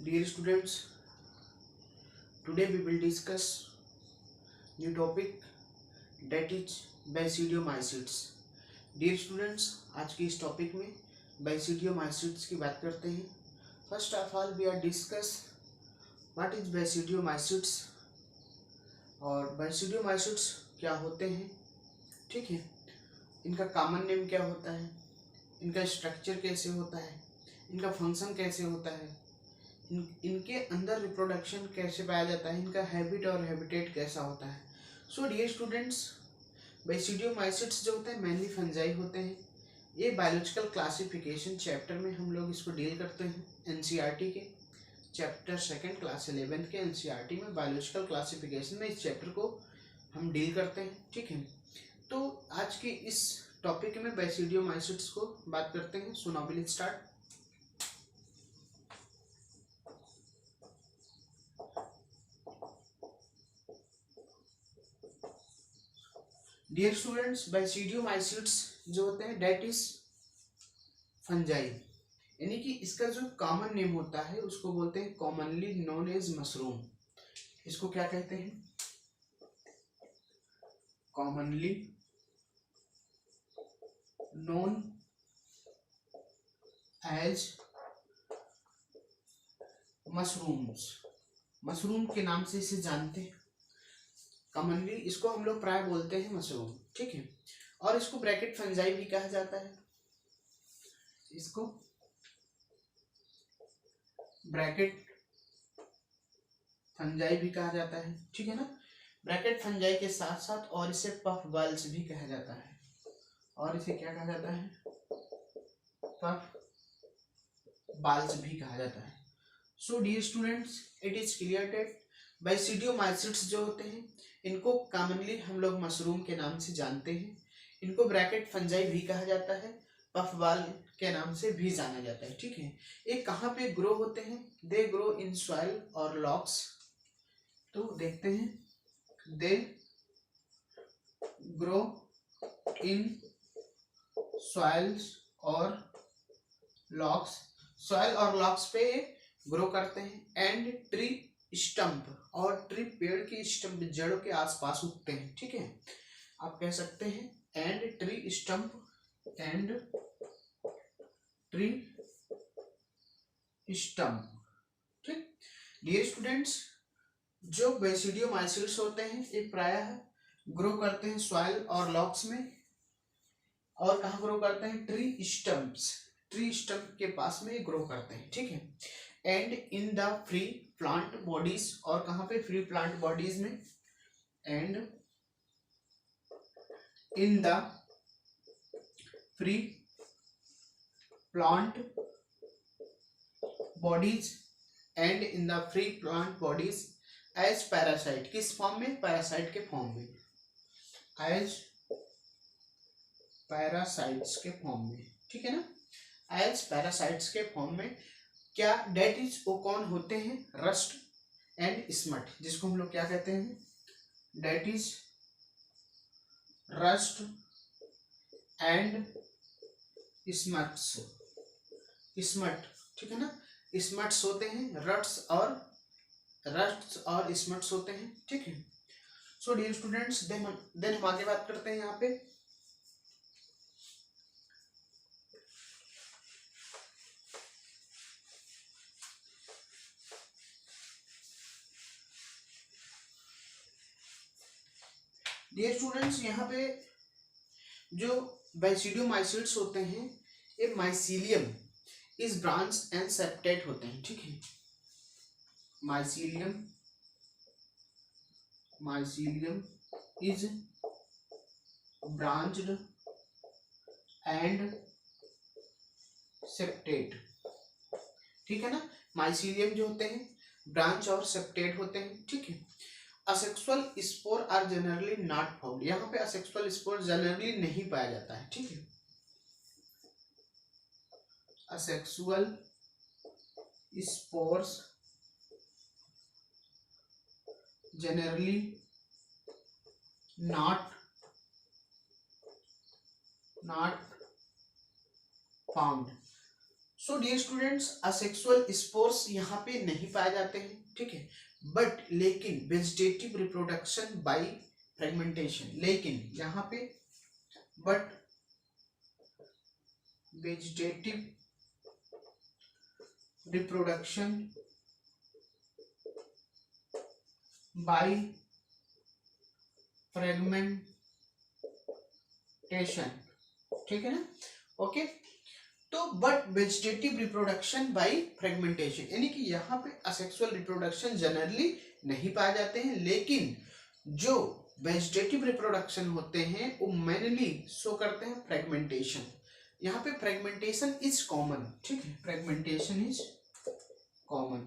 Dear students, today we will discuss new topic that is Basidiomycetes. Dear students, आज के इस topic में Basidiomycetes की बात करते हैं. First of all, we are discuss what is Basidiomycetes और Basidiomycetes क्या होते हैं. ठीक है, इनका कॉमन नेम क्या होता है, इनका स्ट्रक्चर कैसे होता है, इनका फंक्शन कैसे होता है, इनके अंदर रिप्रोडक्शन कैसे पाया जाता है, इनका हैबिट और हैबिटेट कैसा होता है. सो डियर स्टूडेंट्स, बेसिडियोमाइसिट्स जो होते हैं मेनली फंजाई होते हैं. ये बायोलॉजिकल क्लासिफिकेशन चैप्टर में हम लोग इसको डील करते हैं. एनसीईआरटी के चैप्टर सेकंड क्लास 11 के एनसीईआरटी में बायोलॉजिकल क्लासिफिकेशन में इस चैप्टर को हम डील करते हैं. ठीक है, तो आज के इस टॉपिक में बेसिडियोमाइसिट्स को बात करते हैं. So now will start. Dear students, basidiomycetes जो होते हैं डेट इज फंजाई, यानी कि इसका जो कॉमन नेम होता है उसको बोलते हैं कॉमनली नोन एज मशरूम. इसको क्या कहते हैं? Commonly known as mushrooms. Mushroom के नाम से इसे जानते हैं. कॉमनली इसको हम लोग प्राय बोलते हैं मशरूम. ठीक है, और इसको ब्रैकेट फंजाई भी कहा जाता है. इसको ब्रैकेट फंजाई भी कहा जाता है. ठीक है ना, ब्रैकेट फंजाई के साथ साथ और इसे पफ बल्स भी कहा जाता है. और इसे क्या कहा जाता है? पफ बाल्स भी कहा जाता है. So dear students, it is clear that basidiomycetes जो होते हैं इनको कॉमनली हम लोग मशरूम के नाम से जानते हैं. इनको ब्रैकेट फंजाई भी कहा जाता है, पफबाल के नाम से भी जाना जाता है. ठीक है, ये कहाँ पे ग्रो होते हैं? दे ग्रो इन सॉइल और लॉक्स. तो देखते हैं, दे ग्रो इन सॉइल्स और लॉक्स. सॉइल और लॉक्स पे ग्रो करते हैं. एंड ट्री स्टंप, और ट्री पेड़ की स्टंप जड़ों के आसपास उगते हैं. ठीक है, आप कह सकते हैं and tree stump, and tree stump. ठीक, डियर स्टूडेंट्स, जो बेसिडियोमाइसिट्स होते हैं ये प्रायः ग्रो करते हैं सॉइल और लॉक्स में. और कहाँ ग्रो करते हैं? ट्री स्टंप्स, ट्री स्टंप के पास में ग्रो करते हैं. ठीक है, and in the free plant bodies, और कहाँ पे? फ्री प्लांट बॉडीज में. And in the free plant bodies, and in the free plant bodies as parasite. किस फॉर्म में? पैरासाइट के फॉर्म में. एज पैरासाइट्स के फॉर्म में. ठीक है ना, एज पैरासाइट्स के फॉर्म में. क्या? डेट इज वो कौन होते हैं? रस्ट एंड स्मट, जिसको हम लोग क्या कहते हैं? That is rust and smuts. Smut, ठीक है ना, स्मट्स होते हैं, रट्स और स्मट्स होते हैं. ठीक है, सो डियर स्टूडेंट्स, देन हम आगे बात करते हैं. यहाँ पे डियर स्टूडेंट्स, यहाँ पे जो बेसिडियोमाइसिट्स होते हैं ये माइसीलियम इस ब्रांच एंड सेप्टेट होते हैं. ठीक है, mycelium is branched and septate. ठीक है ना, माइसीलियम जो होते हैं ब्रांच और सेप्टेट होते हैं. ठीक है, asexual spore are generally not found. यहाँ पे असेक्सुअल स्पोर जनरली नहीं पाया जाता है. ठीक है, asexual spores generally not found. So dear students, asexual spores यहाँ पे नहीं पाए जाते हैं, ठीक है, बट लेकिन वेजिटेटिव रिप्रोडक्शन बाय फ्रेगमेंटेशन, लेकिन यहाँ पे but vegetative reproduction by fragmentation, ठीक है ना, ओके। तो but vegetative reproduction by fragmentation, यानी कि यहाँ पे असेक्सुअल रिप्रोडक्शन जनरली नहीं पाए जाते हैं, लेकिन जो वेजिटेटिव रिप्रोडक्शन होते हैं वो मेनली शो करते हैं फ्रेगमेंटेशन। यहाँ पे फ्रेगमेंटेशन इज कॉमन, ठीक है, फ्रेगमेंटेशन इज कॉमन।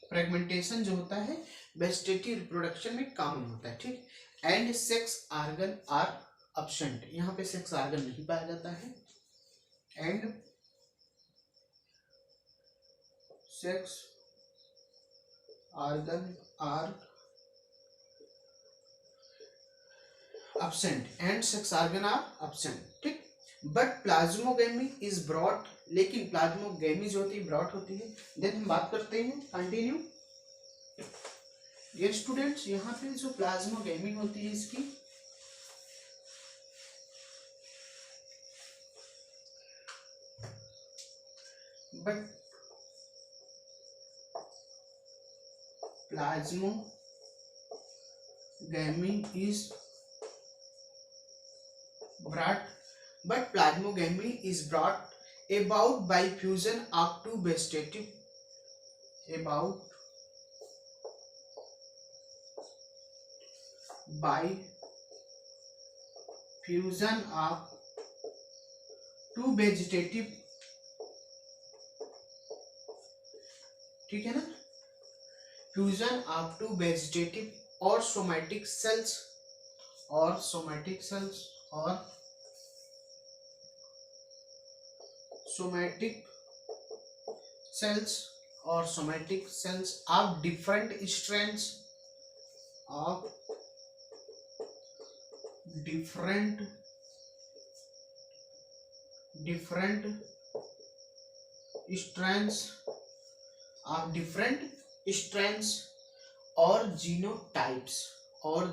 फ्रेगमेंटेशन जो होता है वेजिटेटिव रिप्रोडक्शन में कॉमन होता है, ठीक। And sex organ are absent, यहाँ पे सेक्स ऑर्गन नहीं पाया जाता है, and sex organ are absent and sex organ are absent, ठीक। बट प्लाज्मोगेमी इज ब्रॉड, लेकिन प्लाज्मोगेमी जो होती है ब्रॉड होती है। देन हम बात करते हैं कंटिन्यू डियर स्टूडेंट्स, यहाँ पे जो प्लाज्मोगेमी होती है इसकी but plasmogamy is brought about by fusion of two vegetative by fusion of two vegetative, ठीक है ना, फ्यूजन ऑफ टू वेजिटेटिव और सोमैटिक सेल्स और somatic cells of different strands of different strands और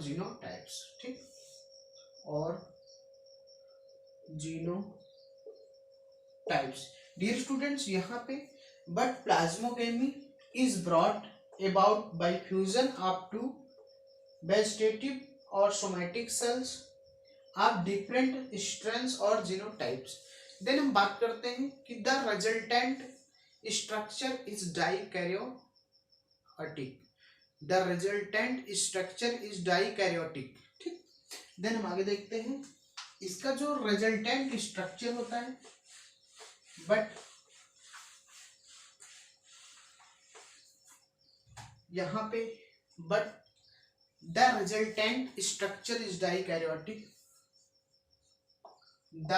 जीनोटाइप्स, ठीक, और जीनोटाइप्स। डियर स्टूडेंट्स, यहाँ पे but plasmogamy is brought about by fusion of two vegetative और somatic cells of different strands और genotypes. Then हम बात करते हैं कि the resultant structure is dikaryotic, ठीक। देन हम आगे देखते हैं इसका जो रिजल्टेंट स्ट्रक्चर होता है, बट यहाँ पे but the resultant structure is dikaryotic, the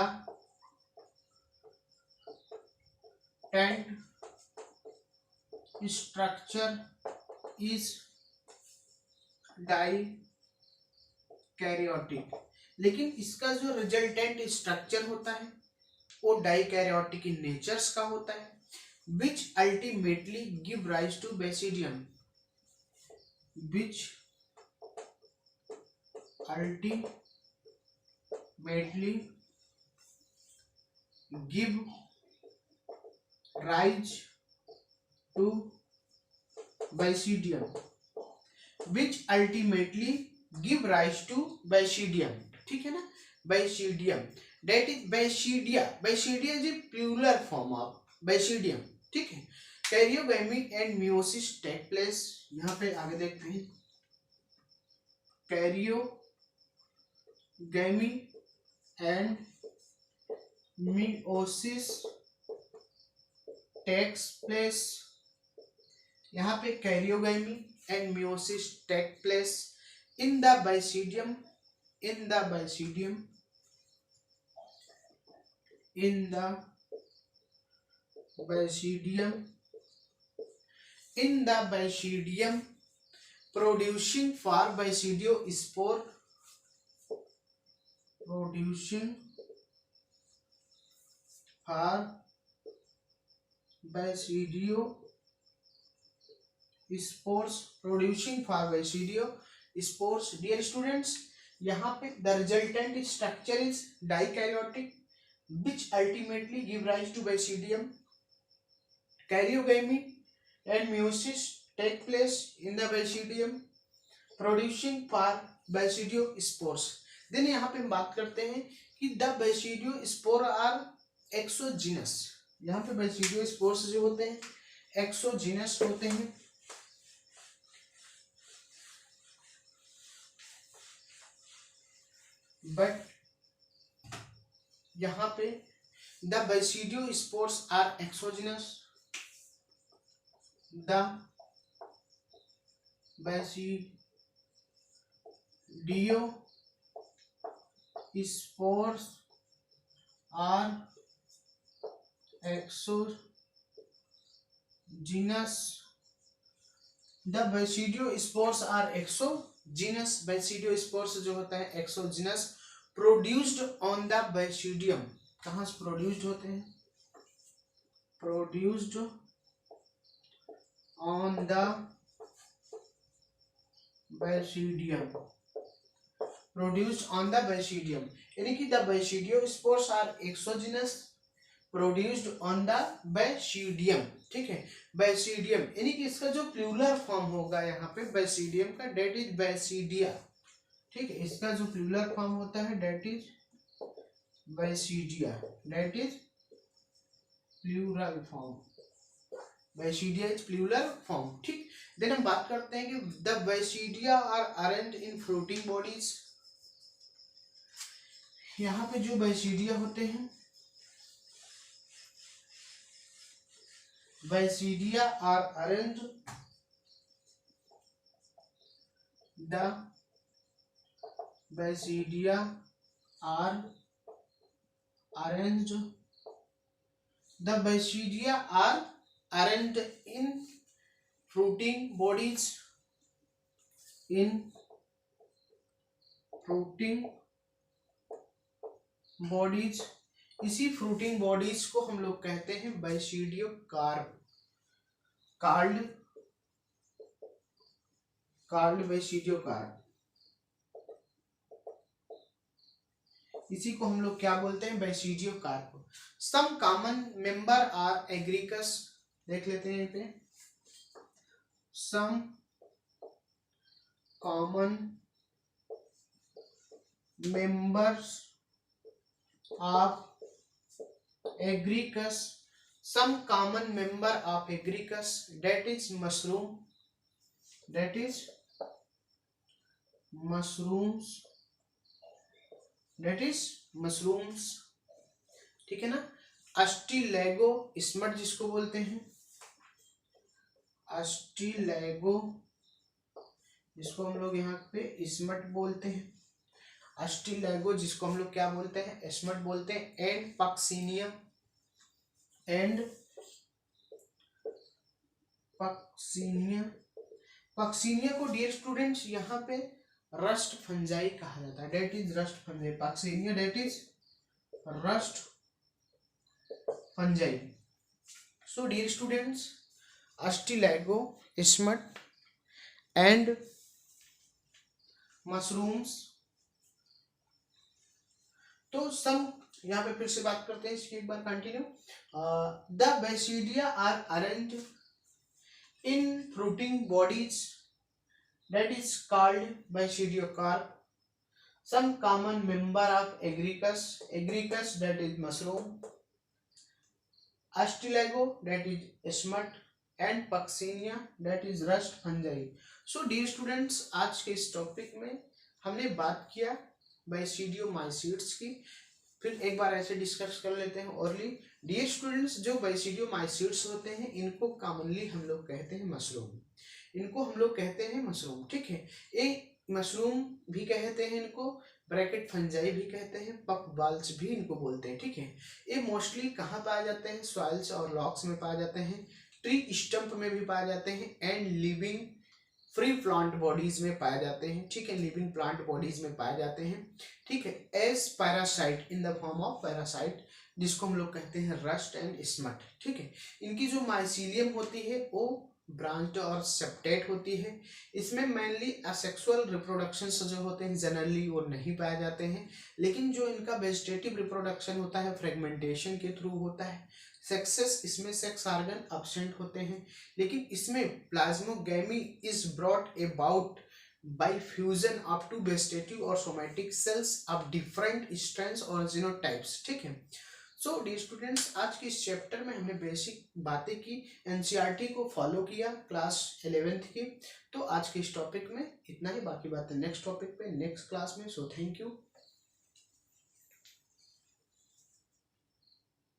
tent structure is dikaryotic, लेकिन इसका जो रिजल्टेंट स्ट्रक्चर होता है वो डाइकैरियोटिक इन नेचर्स का होता है, which ultimately give rise to basidium, which ultimately give rise to basidium, ठीक है ना, basidium, that is basidia is a plural form of basidium, ठीक है। Karyogamy and meiosis take place, यहाँ पे आगे देखते हैं karyogamy and meiosis takes place, यहाँ पे karyogamy and meiosis take place in the basidium producing for basidiospore, Basidio spores producing for Basidio spores. Dear students, यहाँ पे the resultant structure is dikaryotic which ultimately give rise to Basidium. Karyogamy and meiosis take place in the Basidium producing for Basidio spores. Then यहाँ पे हम बात करते हैं कि the Basidio spore are exogenous. यहाँ पे Basidio spores जो होते हैं एक्सोजीनस होते हैं. बट यहाँ पे the Basidio spores are exogenous. The Basidio spores are exogenous. The Basidio spores are exogenous. Basidio spores जो होता है exogenous produced on the Basidium. कहाँ से produced होते हैं? Produced on the Basidium. Produced on the Basidium. यानी कि the Basidio spores are exogenous produced on the Basidium. ठीक है, Basidium यानी कि इसका जो प्लूरल फॉर्म होगा यहाँ पे Basidium का that is Basidia. ठीक है, इसका जो प्लूरल फॉर्म होता है that is Basidia. that is plural form. Basidia is plural form. ठीक, देन हम बात करते हैं कि the Basidia are arranged in fruiting bodies. यहाँ पे जो Basidia होते हैं Basidia are arranged. The Basidia are arranged. The Basidia are arranged in fruiting bodies. In fruiting bodies. इसी फ्रूटिंग बॉडीज को हम लोग कहते हैं Basidio कार्ड. Basidio card. इसी को हम लोग क्या बोलते हैं? Basidio carp. Some common member are agaricus. देख लेते हैं पे. Some common members of Agricus. Some common member of Agricus that is mushroom. That is mushrooms. That is mushrooms. ठीक है ना. अस्टिलैगो स्मट जिसको बोलते हैं. अस्टिलैगो जिसको हम लोग यहाँ पे स्मट बोलते हैं. अस्टिलैगो जिसको हम लोग क्या बोलते हैं? स्मट बोलते हैं. And Puccinia. पक्सिनिया को डियर स्टूडेंट्स यहाँ पे रस्ट फंजाई कहा जाता है. That is rust fungi. Puccinia that is rust fungi. So dear students Ustilago smut and mushrooms. तो सम यहाँ पे फिर से बात करते हैं इसकी एक बार continue. The Basidia are arranged in fruiting bodies that is called Basidio carp. Some common member of Agricus that is mushroom. Astilago that is smut and Puccinia that is rust fungi. So dear students, आज के इस topic में हमने बात किया Basidiomycetes की. फिर एक बार ऐसे डिस्कस कर लेते हैं ओरली. डियर स्टूडेंट्स, जो Basidiomycetes होते हैं इनको कॉमनली हम लोग कहते हैं मशरूम. इनको हम लोग कहते हैं मशरूम. ठीक है, ये मशरूम भी कहते हैं इनको, ब्रैकेट फंजाई भी कहते हैं, पफ बाल्स भी इनको बोलते हैं. ठीक है, ये मोस्टली कहाँ पाए जाते हैं? सॉइल्स और लॉक्स में पाए जाते हैं, ट्री स्टंप में भी पाए जाते हैं, and living free plant bodies में पाए जाते हैं. ठीक है, लिविंग प्लांट बॉडीज में पाए जाते हैं. ठीक है, as parasite in the form of parasite. जिसको हम लोग कहते हैं रस्ट एंड स्मट, ठीक है। इनकी जो माइसीलियम होती है वो ब्रांच और सेप्टेट होती है। इसमें मेनली असेक्सुअल रिप्रोडक्शन जो होते हैं जनरली वो नहीं पाए जाते हैं, लेकिन जो इनका वेजिटेटिव रिप्रोडक्शन होता है फ्रेगमेंटेशन के थ्रू होता है। सेक्सेस इसमें सेक्स ऑर्गन एब्सेंट होते हैं, लेकिन इसमें plasmogamy is brought about by fusion of two vegetative और somatic cells of different strands और जीनोटाइप्स, ठीक है। सो डियर स्टूडेंट्स, आज के इस चैप्टर में हमने बेसिक बातें की, एनसीईआरटी को फॉलो किया क्लास 11th की। तो आज के इस टॉपिक में इतना ही, बाकी बातें नेक्स्ट टॉपिक पे नेक्स्ट क्लास में। So thank you.